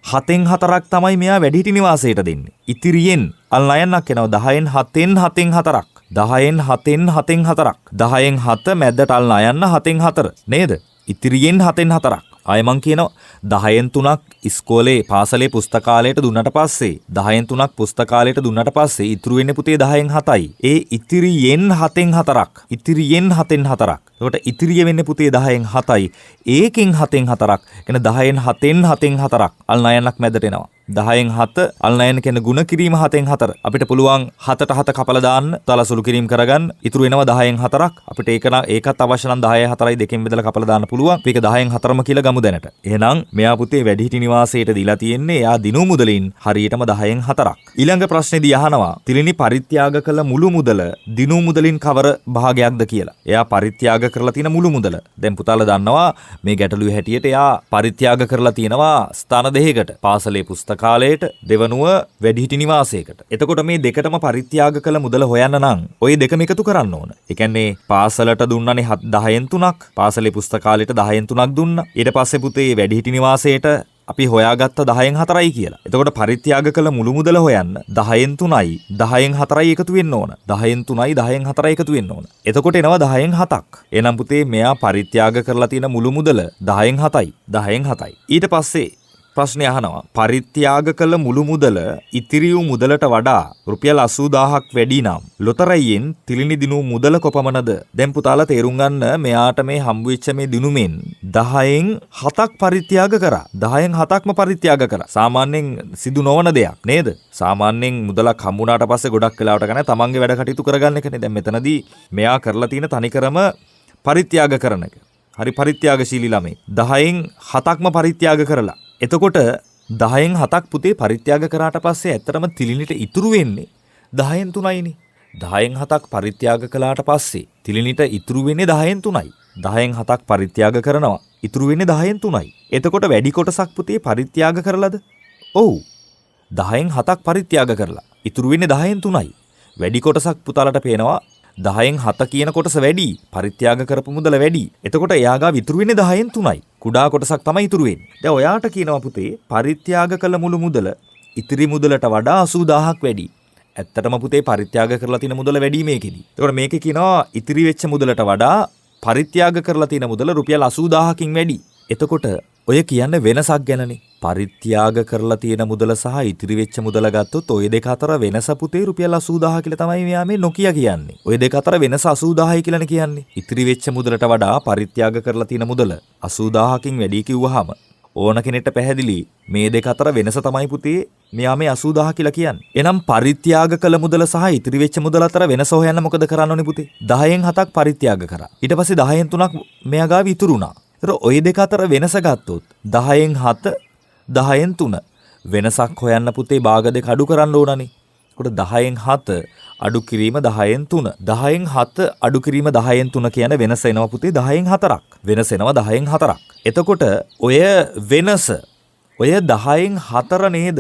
7න් 4ක් තමයි මෙයා වැඩිහිටි නිවාසයට දෙන්නේ. ඉතිරියෙන් අල් නයන්නක් එනවා 10න් 7න් 4ක්. 10න් 4ක්. 10න් 7 මැද්දට අල් නයන්න 7න් 4 නේද? ඉතිරියෙන් 7න් 4ක්. ආයෙ මං කියනවා 10න් 3ක් ඉස්කෝලේ පාසලේ පුස්තකාලයට දුන්නට පස්සේ 10න් 3ක් පුස්තකාලයට දුන්නට පස්සේ ඉතුරු වෙන්නේ පුතේ 10න් 7යි. ඒ ඉතිරියෙන් 7න් 4ක්. එතකොට ඉතිරිය වෙන්නේ පුතේ 10න් 7යි. ඒකෙන් 7න් 4ක්. කියන්නේ 10න් 7ක්. අල් නයන්නක් මැදට එනවා. 10න් 7 අල්නයන කියන ಗುಣ කිරීම 7න් 4 අපිට පුළුවන් 7ට 7 කපලා දාන්න තල සුළු කිරීම කරගන්න ඉතුරු වෙනවා 10න් 4ක් අපිට ඒකත් අවශ්‍ය නම් 10යි 4යි දෙකෙන් බෙදලා කපලා දාන්න පුළුවන් මේක 10න් 4ම කියලා ගමු දැනට එහෙනම් මෙයා පුතේ වැඩිහිටි නිවාසයට දීලා තියෙන්නේ එයා දිනු මුදලින් හරියටම 10න් 4ක් ඊළඟ ප්‍රශ්නේදී අහනවා තිලිනි පරිත්‍යාග කළ මුළු මුදල දිනු මුදලින් කවර භාගයක්ද කියලා එයා පරිත්‍යාග කරලා තියෙන මුළු මුදල දැන් පුතාලා දන්නවා මේ ගැටලුවේ හැටියට එයා පරිත්‍යාග කරලා තියෙනවා ස්ථාන දෙකකට පාසලේ පුස්තකාලයට දෙවනුව වැඩිහිටි නිවාසයකට. එතකොට මේ දෙකටම පරිත්‍යාග කළ මුදල හොයන්න නම් ওই දෙකම එකතු කරන්න ඕන. ඒ කියන්නේ පාසලට දුන්නනේ 10න් 3ක්, පාසලේ පුස්තකාලයට 10න් 3ක් දුන්නා. ඊට පස්සේ පුතේ වැඩිහිටි නිවාසයට අපි හොයාගත්ත 10න් 4යි කියලා. එතකොට පරිත්‍යාග කළ මුළු මුදල හොයන්න 10න් 3යි 10න් 4යි එකතු වෙන්න ඕන. 10න් 3යි 10න් 4යි එකතු වෙන්න ඕන. එතකොට එනවා 10න් 7ක්. එහෙනම් පුතේ මෙයා පරිත්‍යාග කරලා තියෙන මුළු මුදල 10න් 7යි. 10න් 7යි. ඊට පස්සේ ප්‍රශ්නය අහනවා පරිත්‍යාග කළ මුළු මුදල ඉතිරි වූ මුදලට වඩා රුපියල් 80000ක් වැඩි නම් ලොතරැයියෙන් තිලිනි දිනු මුදල කොපමණද? දැන් පුතාලා තේරුම් ගන්න මෙයාට මේ හම්බ වෙච්ච මේ දිනුමෙන් 10න් 7ක් පරිත්‍යාග කරා. 10න් 7ක්ම පරිත්‍යාග කරා. සාමාන්‍යයෙන් සිදු නොවන දෙයක් නේද? සාමාන්‍යයෙන් මුදලක් හම්බුනාට පස්සේ ගොඩක් වෙලාවට ගන්න තමන්ගේ වැඩ කටයුතු කරගන්න එකනේ. දැන් මෙතනදී මෙයා කරලා තියෙන තනිකරම පරිත්‍යාග කරන එක. හරි පරිත්‍යාගශීලී ළමයි. 10න් 7ක්ම පරිත්‍යාග කරලා එතකොට 10න් 7ක් පුතේ පරිත්‍යාග කරාට පස්සේ ඇත්තටම තිලිනිට ඉතුරු වෙන්නේ 10න් 3යිනේ. 10න් 7ක් පරිත්‍යාග කළාට පස්සේ තිලිනිට ඉතුරු වෙන්නේ 10න් 3යි. 10න් 7ක් පරිත්‍යාග කරනවා. ඉතුරු වෙන්නේ 10න් 3යි. එතකොට වැඩි කොටසක් පුතේ පරිත්‍යාග කරලාද? ඔව්. 10න් 7ක් පරිත්‍යාග කරලා. ඉතුරු වෙන්නේ 10න් 3යි. වැඩි කොටසක් පුතාලට පේනවා 10න් 7 කියන කොටස වැඩි. පරිත්‍යාග කරපු මුදල වැඩි. එතකොට එයා ගාව ඉතුරු වෙන්නේ 10න් 3යි. කුඩා කොටසක් තමයි ඉතුරු වෙන්නේ. දැන් ඔයාට කියනවා පුතේ පරිත්‍යාග කළ මුළු මුදල ඉතිරි මුදලට වඩා 80000ක් වැඩි. ඇත්තටම පුතේ පරිත්‍යාග කරලා තියෙන මුදල වැඩි මේකෙදි. එතකොට මේකේ කියනවා ඉතිරි වෙච්ච මුදලට වඩා පරිත්‍යාග කරලා තියෙන මුදල රුපියල් 80000කින් වැඩි. එතකොට ඔය කියන්නේ වෙනසක් ගැනනේ. පරිත්‍යාග කරලා තියෙන මුදල සහ ඉතිරි වෙච්ච මුදල ගත්තොත් ඔය දෙක අතර වෙනස පුතේ රුපියල් 80000 කියලා තමයි මෙයා මේ නොකිය කියන්නේ. ඔය දෙක අතර වෙනස 80000යි කියලානේ කියන්නේ. ඉතිරි වෙච්ච මුදලට වඩා පරිත්‍යාග කරලා තියෙන මුදල 80000කින් වැඩි කිව්වහම ඕන කෙනෙක්ට පැහැදිලි මේ දෙක අතර වෙනස තමයි පුතේ මෙයා මේ 80000 කියලා කියන්නේ. එහෙනම් පරිත්‍යාග කළ මුදල සහ ඉතිරි වෙච්ච මුදල අතර වෙනස හොයන්න මොකද කරන්න ඕනේ පුතේ? 10න් 7ක් පරිත්‍යාග කරා. ඊට පස්සේ 10න් 3ක් මෙයා ගාව ඉතුරු වුණා. ඒතර ඔය දෙක අතර වෙනස ගත්තොත් 10න් 7 10න් 3 වෙනසක් හොයන්න පුතේ භාග දෙක අඩු කරන්න ඕනනේ. ඒකට 10න් 7 අඩු කිරීම 10න් 3 10න් 7 අඩු කිරීම 10න් 3 කියන වෙනස එනවා පුතේ 10න් 4ක්. වෙනස එනවා 10න් 4ක්. එතකොට ඔය වෙනස ඔය 10න් 4 නේද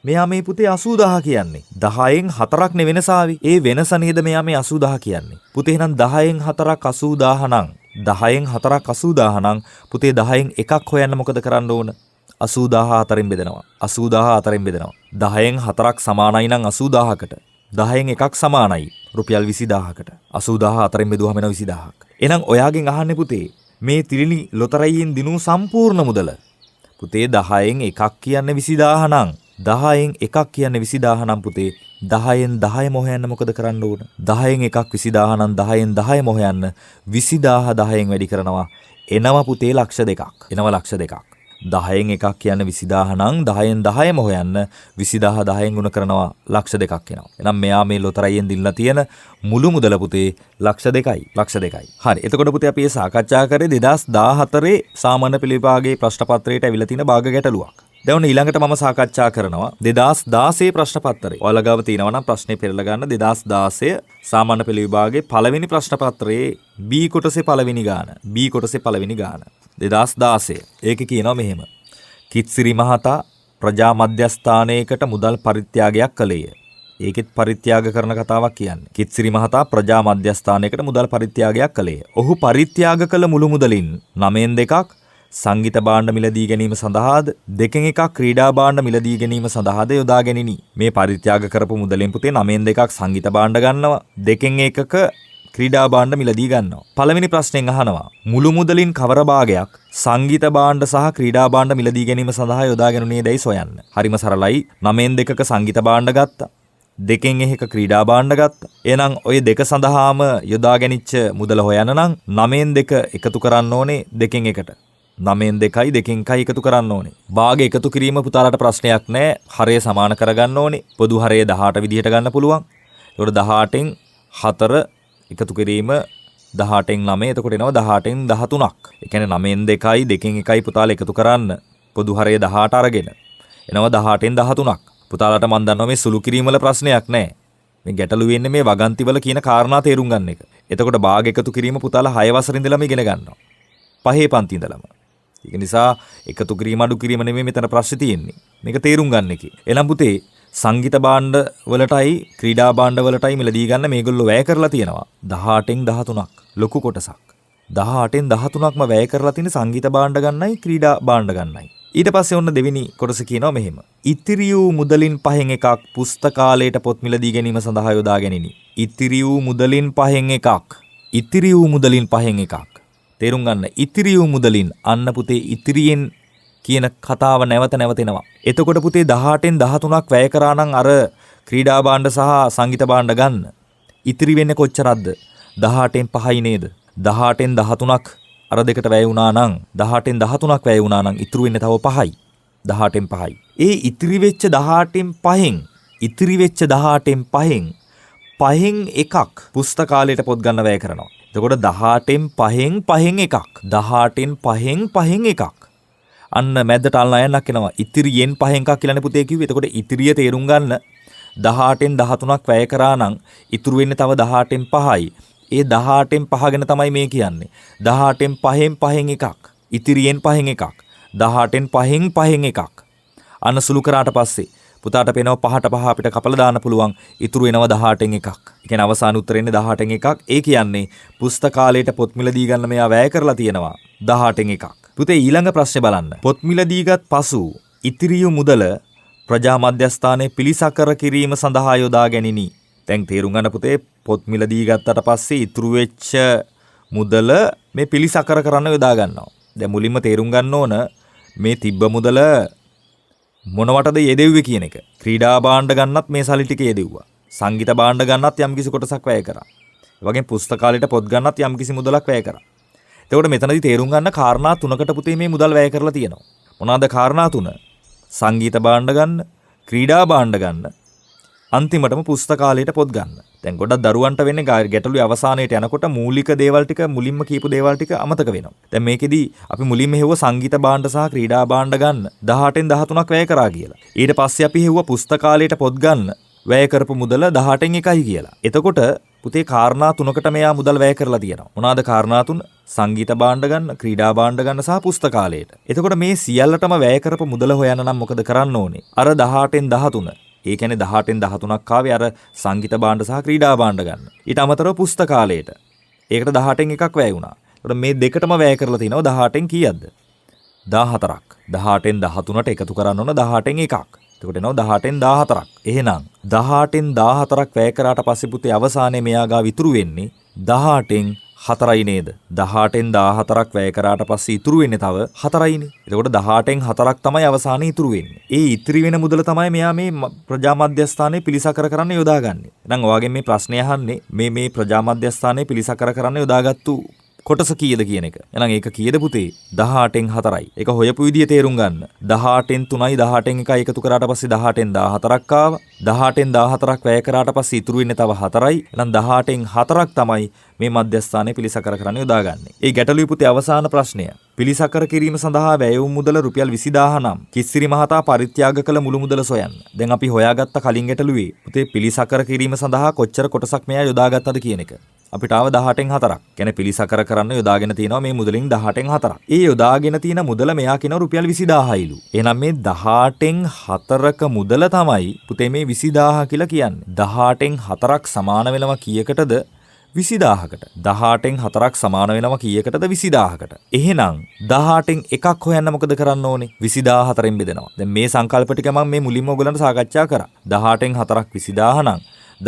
මෙයා මේ පුතේ 80000 කියන්නේ. 10න් 4ක් නේ වෙනස ආවේ. ඒ වෙනස නේද මෙයා මේ 80000 කියන්නේ. පුතේ එහෙනම් 10න් 4ක් 80000 නම් 10න් 4ක් 80000 නම් පුතේ 10න් එකක් හොයන්න මොකද කරන්න ඕන? 80000 4න් බෙදනවා. 80000 4න් බෙදනවා. 10න් 4ක් සමානයි නම් 80000කට. 10න් එකක් සමානයි රුපියල් 20000කට. 80000 4න් බෙදුවම එනවා 20000ක්. එහෙනම් ඔයාගෙන් අහන්නේ පුතේ මේ තිලිනි ලොතරැයියෙන් දිනු සම්පූර්ණ මුදල. පුතේ 10න් එකක් කියන්නේ 20000 නම් 10න් එකක් කියන්නේ 20000 නම් පුතේ 10න් 10ම හොයන්න මොකද කරන්න ඕන? 10න් එකක් 20000 නම් 10න් 10ම හොයන්න 20000 10න් වැඩි කරනවා. එනවා පුතේ ලක්ෂ දෙකක්. එනවා ලක්ෂ දෙකක්. 10න් එකක් කියන්නේ 20000 නම් 10න් 10ම හොයන්න 20000 10න් ගුණ කරනවා ලක්ෂ දෙකක් එනවා. එහෙනම් මෙයා මේ ලොතරැයියෙන් දීලා තියෙන මුළු මුදල පුතේ ලක්ෂ දෙකයි. ලක්ෂ දෙකයි. හරි. එතකොට පුතේ අපි සාකච්ඡා කරේ 2014 සාමාන්‍ය පෙළ විභාගයේ ප්‍රශ්න පත්‍රයට ඇවිල්ලා තියෙන භාග ගැටලුවක්. දැන් ඊළඟට මම සාකච්ඡා කරනවා 2016 ප්‍රශ්න පත්‍රය. ඔයාලා ගාව තියෙනවා නම් ප්‍රශ්නේ පෙරලා ගන්න 2016 සාමාන්‍ය පෙළ විභාගයේ පළවෙනි ප්‍රශ්න පත්‍රයේ B කොටසේ පළවෙනි ගාන. B කොටසේ පළවෙනි ගාන. 2016. ඒකේ කියනවා මෙහෙම. කිත්සිරි මහතා ප්‍රජා මධ්‍යස්ථානයකට මුදල් පරිත්‍යාගයක් කළේය. ඒකෙත් පරිත්‍යාග කරන කතාවක් කියන්නේ. කිත්සිරි මහතා ප්‍රජා මධ්‍යස්ථානයකට මුදල් පරිත්‍යාගයක් කළේය. ඔහු පරිත්‍යාග කළ මුළු මුදලින් 9න් 2ක් සංගීත භාණ්ඩ මිලදී ගැනීම සඳහාද 2න් 1ක් ක්‍රීඩා භාණ්ඩ මිලදී ගැනීම සඳහාද යොදා ගැනිනි. මේ පරිත්‍යාග කරපු මුදලෙන් පුතේ 9න් 2ක් සංගීත භාණ්ඩ ගන්නවා. 2න් 1ක ක්‍රීඩා භාණ්ඩ මිලදී ගන්නවා. පළවෙනි ප්‍රශ්නෙන් අහනවා මුළු මුදලින් කවර භාගයක් සංගීත භාණ්ඩ සහ ක්‍රීඩා භාණ්ඩ මිලදී ගැනීම සඳහා යොදා ගැනුනේ දැයි සොයන්න. හරිම සරලයි. 9න් 2ක සංගීත භාණ්ඩ ගත්තා. 2න් 1ක ක්‍රීඩා භාණ්ඩ ගත්තා. එහෙනම් ඔය දෙක සඳහාම යොදා ගැනිච්ච මුදල හොයන්න නම් 9න් 2 එකතු කරන්න ඕනේ 2න් 1ට. 9න් 2යි 2න් 1යි එකතු කරන්න ඕනේ. භාග එකතු කිරීම පුතාලට ප්‍රශ්නයක් නැහැ. හරය සමාන කරගන්න ඕනේ. පොදු හරය 18 විදිහට ගන්න පුළුවන්. ඒකට 18න් 4 එකතු කිරීම 18න් 9. එතකොට එනවා 18න් 13ක්. ඒ කියන්නේ 9න් 2යි 2න් 1යි පුතාලා එකතු කරන්න. පොදු හරය 18 අරගෙන. එනවා 18න් 13ක්. පුතාලට මම දන්නවා මේ සුළු කිරීම වල ප්‍රශ්නයක් නැහැ. මේ ගැටලු වෙන්නේ මේ වගන්තිවල කියන කාරණා තේරුම් ගන්න එක. එතකොට භාග එකතු කිරීම පුතාලා 6 වසරේ ඉඳලම ඉගෙන ගන්නවා. පහේ පන්ති ඉඳලම. ඒක නිසා එකතු කිරීම අඩු කිරීම නෙමෙයි මෙතන ප්‍රශ්නේ තියෙන්නේ. මේක තේරුම් ගන්න එකේ. එනම් පුතේ සංගීත භාණ්ඩ වලටයි ක්‍රීඩා භාණ්ඩ වලටයි මිලදී ගන්න මේගොල්ලෝ වැය කරලා තියෙනවා 18න් 13ක්. ලොකු කොටසක්. 18න් 13ක්ම වැය කරලා තියෙන සංගීත භාණ්ඩ ගන්නයි ක්‍රීඩා භාණ්ඩ ගන්නයි. ඊට පස්සේ ඔන්න දෙවෙනි කොටස කියනවා මෙහෙම. ඉතිරි වූ මුදලින් පහෙන් එකක් පුස්තකාලයට පොත් මිලදී ගැනීම සඳහා යොදා ගැනිනි. ඉතිරි වූ මුදලින් පහෙන් එකක්. ඉතිරි වූ මුදලින් පහෙන් එකක්. තේරුම් ගන්න. ඉතිරි වූ මුදලින් අන්න පුතේ ඉතිරියෙන් කියන කතාව නැවත නැවතෙනවා. එතකොට පුතේ 18න් 13ක් වැය කරා නම් අර ක්‍රීඩා භාණ්ඩ සහ සංගීත භාණ්ඩ ගන්න. ඉතිරි වෙන්නේ කොච්චරක්ද? 18න් 5යි නේද? 18න් 13ක් අර දෙකට වැය වුණා නම් 18න් 13ක් වැය වුණා නම් ඉතුරු වෙන්නේ තව 5යි. 18න් 5යි. ඒ ඉතිරි වෙච්ච 18න් 5න් ඉතිරි වෙච්ච 18න් 5න් එකක් පුස්තකාලයට පොත් ගන්න වැය කරනවා. එතකොට 18න් 5න් එකක්. 18න් 5න් එකක්. අන්න මැද්දට අල්ලන අයන්නක් එනවා. ඉතිරියෙන් 5න් එකක් කියලානේ පුතේ කිව්වේ. එතකොට ඉතිරිය තේරුම් ගන්න 18න් 13ක් වැය කරා නම් ඉතුරු වෙන්නේ තව 18න් 5යි. ඒ 18න් 5 ගැන තමයි මේ කියන්නේ. 18න් 5න් එකක්. ඉතිරියෙන් 5න් එකක්. 18න් 5න් එකක්. අන්න සුළු කරාට පස්සේ පුතාට පේනවා 5ට 5 අපිට කපලා දාන්න පුළුවන්. ඉතුරු වෙනවා 18න් එකක්. ඒ කියන්නේ අවසාන උත්තරේ ඉන්නේ 18න් එකක්. ඒ කියන්නේ පුස්තකාලයට පොත් මිලදී ගන්න මෙයා වැය කරලා තියෙනවා 18න් එකක්. පුතේ ඊළඟ ප්‍රශ්නේ බලන්න. පොත් මිලදීගත් පසු ඉතිරි වූ මුදල ප්‍රජා මධ්‍යස්ථානයේ පිළිසකර කිරීම සඳහා යොදා ගැනිනි. දැන් තේරුම් ගන්න පුතේ පොත් මිලදී ගත්තට පස්සේ ඉතුරු වෙච්ච මුදල මේ පිළිසකර කරන්න යොදා ගන්නවා. දැන් මුලින්ම තේරුම් ගන්න ඕන මේ තිබ්බ මුදල මොනවටද යෙදෙව්වේ කියන එක. ක්‍රීඩා භාණ්ඩ ගන්නත් මේ සල්ලි ටික යෙදෙව්වා. සංගීත භාණ්ඩ ගන්නත් යම්කිසි කොටසක් වැය කරා. ඒ වගේම පුස්තකාලයට පොත් ගන්නත් යම්කිසි මුදලක් වැය කරා. එතකොට මෙතනදී තේරුම් ගන්න කාරණා තුනකට පුතේ මේ මුදල් වැය කරලා තියෙනවා. මොනවාද කාරණා තුන? සංගීත භාණ්ඩ ගන්න, ක්‍රීඩා භාණ්ඩ ගන්න, අන්තිමටම පුස්තකාලයට පොත් ගන්න. දැන් ගොඩක් දරුවන්ට වෙන්නේ ගැටලුවේ අවසානයේට යනකොට මූලික දේවල් ටික මුලින්ම කියපු දේවල් ටික අමතක වෙනවා. දැන් මේකෙදි අපි මුලින්ම හෙව්ව සංගීත භාණ්ඩ සහ ක්‍රීඩා භාණ්ඩ ගන්න 18න් 13ක් වැය කරා කියලා. ඊට පස්සේ අපි හෙව්ව පුස්තකාලයට පොත් ගන්න වැය කරපු මුදල 18න් 1යි කියලා. එතකොට පුතේ කාරණා තුනකට මෙයා මුදල් වැය කරලා තියෙනවා. මොනවාද කාරණා තුන? සංගීත භාණ්ඩ ගන්න, ක්‍රීඩා භාණ්ඩ ගන්න සහ පුස්තකාලයට. එතකොට මේ සියල්ලටම වැය කරපු මුදල හොයන්න නම් මොකද කරන්න ඕනේ? අර 18න් 13. ඒ කියන්නේ 18න් 13ක් ආවේ අර සංගීත භාණ්ඩ සහ ක්‍රීඩා භාණ්ඩ ගන්න. ඊට අමතරව පුස්තකාලයට. ඒකට 18න් එකක් වැය වුණා. එතකොට මේ දෙකටම වැය කරලා තිනවා 18න් කීයක්ද? 14ක්. 18න් 13ට එකතු කරන්න ඕන 18න් එකක්. එතකොට එනවා 18න් 14ක්. එහෙනම් 18න් 14ක් වැය කරාට පස්සේ පුතේ අවසානයේ මෙයා ගාව ඉතුරු වෙන්නේ 18න් 4යි නේද? 18න් 14ක් වැය කරාට පස්සේ ඉතුරු වෙන්නේ තව 4යිනේ. එතකොට 18න් 4ක් තමයි අවසානයේ ඉතුරු වෙන්නේ. ඒ ඉතිරි වෙන මුදල තමයි මෙයා මේ ප්‍රජා මධ්‍යස්ථානයේ පිළිසකර කරන්න යොදාගන්නේ. එහෙනම් ඔයාගෙන් මේ ප්‍රශ්නේ අහන්නේ මේ ප්‍රජා මධ්‍යස්ථානයේ පිළිසකර කරන්න යොදාගත්තු කොටස කීයද කියන එක. එහෙනම් ඒක කීයද පුතේ? 18න් 4යි. ඒක හොයපු විදිය තේරුම් ගන්න. 18න් 3යි 18න් 1යි එකතු කරාට පස්සේ 18න් 14ක් ආවා. 18න් 14ක් වැය කරාට පස්සේ ඉතුරු වෙන්නේ තව 4යි. එහෙනම් 18න් 4ක් තමයි මේ මධ්‍යස්ථානයේ පිළිසකර කරන්න යොදාගන්නේ. ඒ ගැටලුවේ පුතේ අවසාන ප්‍රශ්නය. පිළිසකර කිරීම සඳහා වැය වූ මුදල රුපියල් 20000 නම් කිස්සිරි මහතා පරිත්‍යාග කළ මුළු මුදල සොයන්න. දැන් අපි හොයාගත්ත කලින් ගැටලුවේ පුතේ පිළිසකර කිරීම සඳහා කොච්චර කොටසක් මෙයා යොදාගත්තද කියන එක. අපිට ආව 18න් 4ක්. කියන්නේ පිළිසකර කරන්න යොදාගෙන තියෙනවා මේ මුදලින් 18න් 4ක්. ඒ යොදාගෙන තියෙන මුදල මෙයා කියනවා රුපියල් 20000යිලු. එහෙනම් මේ 18න් 4ක මුදල තමයි පුතේ මේ 20000 කියලා කියන්නේ. 18න් 4ක් සමාන වෙනවා කීයකටද? 20000කට. 18න් 4ක් සමාන වෙනවා කීයකටද? 20000කට. එහෙනම් 18න් එකක් හොයන්න මොකද කරන්න ඕනේ? 20000 4න් බෙදනවා. දැන් මේ සංකල්ප ටික මම මේ මුලින්ම ඔයගලන්ට සාකච්ඡා කරා. 18න් 4ක් 20000 නම්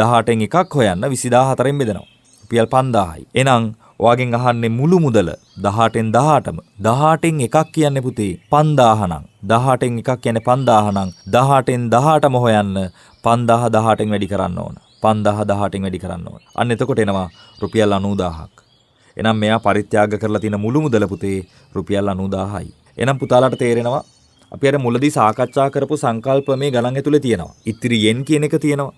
18න් එකක් හොයන්න 20000 4න් බෙදනවා. රුපියල් 5000යි. එහෙනම් ඔයාගෙන් අහන්නේ මුළු මුදල 18න් 18ම. 18න් එකක් කියන්නේ පුතේ 5000 නම් 18න් එකක් කියන්නේ 5000 නම් 18න් 18ම හොයන්න 5000 18න් වැඩි කරන්න ඕන. 5000 18න් වැඩි කරන්න ඕන. අන්න එතකොට එනවා රුපියල් 90000ක්. එනම් මෙයා පරිත්‍යාග කරලා තියෙන මුළු මුදල පුතේ රුපියල් 90000යි. එනම් පුතාලාට තේරෙනවා අපි අර මුලදී සාකච්ඡා කරපු සංකල්ප මේ ගණන් ඇතුලේ තියෙනවා. ඉතිරි යෙන් කියන එක තියෙනවා.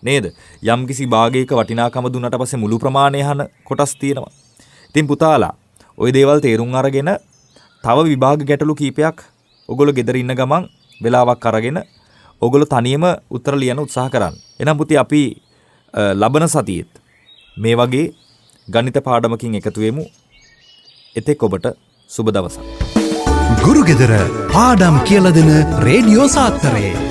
නේද? යම්කිසි භාගයක වටිනාකම දුන්නට පස්සේ මුළු ප්‍රමාණය යන කොටස් තියෙනවා. ඉතින් පුතාලා ওই දේවල් තේරුම් අරගෙන තව විභාග ගැටලු කීපයක් ඔයගොල්ලෝ ගෙදර ඉන්න ගමන් වෙලාවක් අරගෙන ඔයගොල්ලෝ තනියම උත්තර ලියන්න උත්සාහ කරන්න. එහෙනම් පුතේ අපි ලබන සතියේත් මේ වගේ ගණිත පාඩමකින් එකතු වෙමු. එතෙක් ඔබට සුබ දවසක්. ගුරුගෙදර පාඩම් කියලා දෙන රේඩියෝ සාත්තරේ